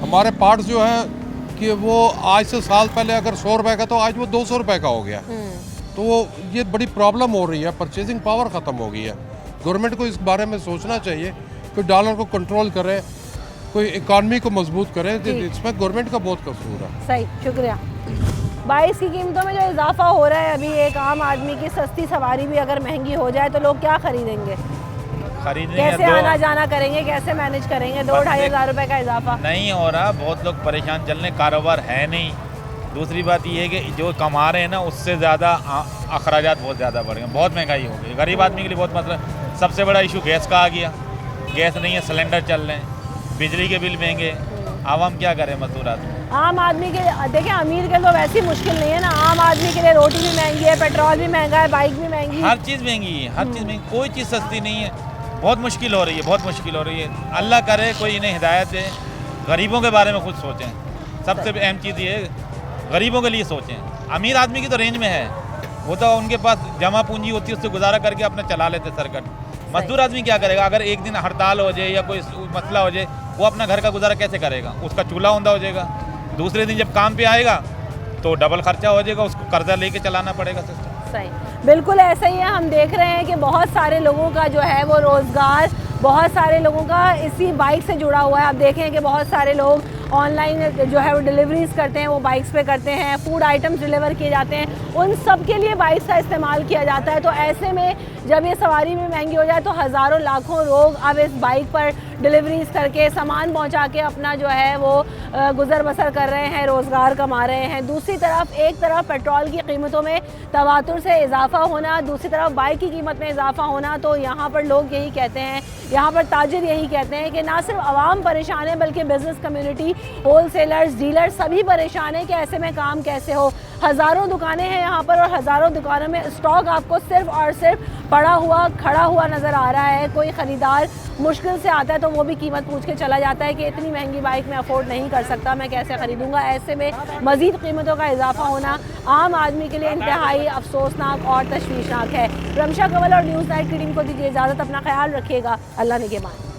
हमारे पार्ट्स जो है कि वो आज से साल पहले अगर 100 रुपये का तो आज वो 200 रुपये का हो गया। तो वो ये बड़ी प्रॉब्लम हो रही है, परचेजिंग पावर ख़त्म हो गई है। गवर्नमेंट को इस बारे में सोचना चाहिए, कोई डॉलर को कंट्रोल करे, कोई इकॉनमी को मजबूत करे। इसमें गवर्नमेंट का बहुत कसूर है। सही, शुक्रिया। बाइक की कीमतों में जो इजाफा हो रहा है, अभी एक आम आदमी की सस्ती सवारी भी अगर महंगी हो जाए तो लोग क्या खरीदेंगे? कैसे आना जाना करेंगे, कैसे मैनेज करेंगे? 2-2.5 हज़ार रुपये का इजाफा नहीं हो रहा, बहुत लोग परेशान चल रहे, कारोबार है नहीं। दूसरी बात ये है कि जो कमा रहे हैं ना उससे ज़्यादा अखराजात बहुत ज़्यादा बढ़ गए, बहुत महंगाई हो गई। गरीब आदमी के लिए बहुत मतलब सबसे बड़ा इशू गैस का आ गया। गैस नहीं है, सिलेंडर चल रहे हैं, बिजली के बिल महंगे। आवाम क्या करे, मजदूर आदमी? आम आदमी के देखिए, अमीर के तो वैसी मुश्किल नहीं है ना। आम आदमी के लिए रोटी भी महंगी है, पेट्रोल भी महंगा है, बाइक भी महंगी है, हर चीज़ महंगी है, हर चीज़ महंगी, कोई चीज़ सस्ती नहीं है। बहुत मुश्किल हो रही है, बहुत मुश्किल हो रही है। अल्लाह करे कोई इन्हें हिदायत दे, गरीबों के बारे में कुछ सोचें। सबसे अहम चीज़ ये गरीबों के लिए सोचें। अमीर आदमी की तो रेंज में है, वो तो उनके पास जमा पूंजी होती है, उससे गुजारा करके अपना चला लेते सरकट। मजदूर आदमी क्या करेगा? अगर एक दिन हड़ताल हो जाए या कोई मसला हो जाए, वो अपना घर का गुजारा कैसे करेगा? उसका चूल्हा औंधा हो जाएगा। दूसरे दिन जब काम पे आएगा तो डबल खर्चा हो जाएगा, उसको कर्जा लेके चलाना पड़ेगा सिस्टम। सही, बिल्कुल ऐसा ही है। हम देख रहे हैं कि बहुत सारे लोगों का जो है वो रोज़गार, बहुत सारे लोगों का इसी बाइक से जुड़ा हुआ है। आप देखें कि बहुत सारे लोग ऑनलाइन जो है वो डिलीवरीज़ करते हैं, वो बाइक्स पे करते हैं, फूड आइटम्स डिलीवर किए जाते हैं, उन सब के लिए बाइक्स का इस्तेमाल किया जाता है। तो ऐसे में जब ये सवारी भी महंगी हो जाए तो हज़ारों लाखों लोग अब इस बाइक पर डिलीवरीज़ करके सामान पहुंचा के अपना जो है वो गुज़र बसर कर रहे हैं, रोज़गार कमा रहे हैं। दूसरी तरफ एक तरफ पेट्रोल की कीमतों में तवातुर से इजाफा होना, दूसरी तरफ बाइक की कीमत में इजाफा होना, तो यहाँ पर लोग यही कहते हैं, यहाँ पर ताजिर यही कहते हैं कि ना सिर्फ आवाम परेशान है बल्कि बिज़नेस कम्युनिटी, होलसेलर्स, डीलर्स सभी परेशान है कि ऐसे में काम कैसे हो। हज़ारों दुकानें हैं यहाँ पर और हज़ारों दुकानों में स्टॉक आपको सिर्फ और सिर्फ पड़ा हुआ, खड़ा हुआ नज़र आ रहा है। कोई ख़रीदार मुश्किल से आता है तो वो भी कीमत पूछ के चला जाता है कि इतनी महंगी बाइक मैं अफोर्ड नहीं कर सकता, मैं कैसे ख़रीदूँगा। ऐसे में मज़ीद कीमतों का इजाफा होना आम आदमी के लिए इंतहाई अफसोसनाक और तशवीशनाक है। रमशा कंवल और न्यूज़ नाइट की टीम को दीजिए इजाज़त, अपना ख्याल रखिएगा, अल्लाह निगहबान।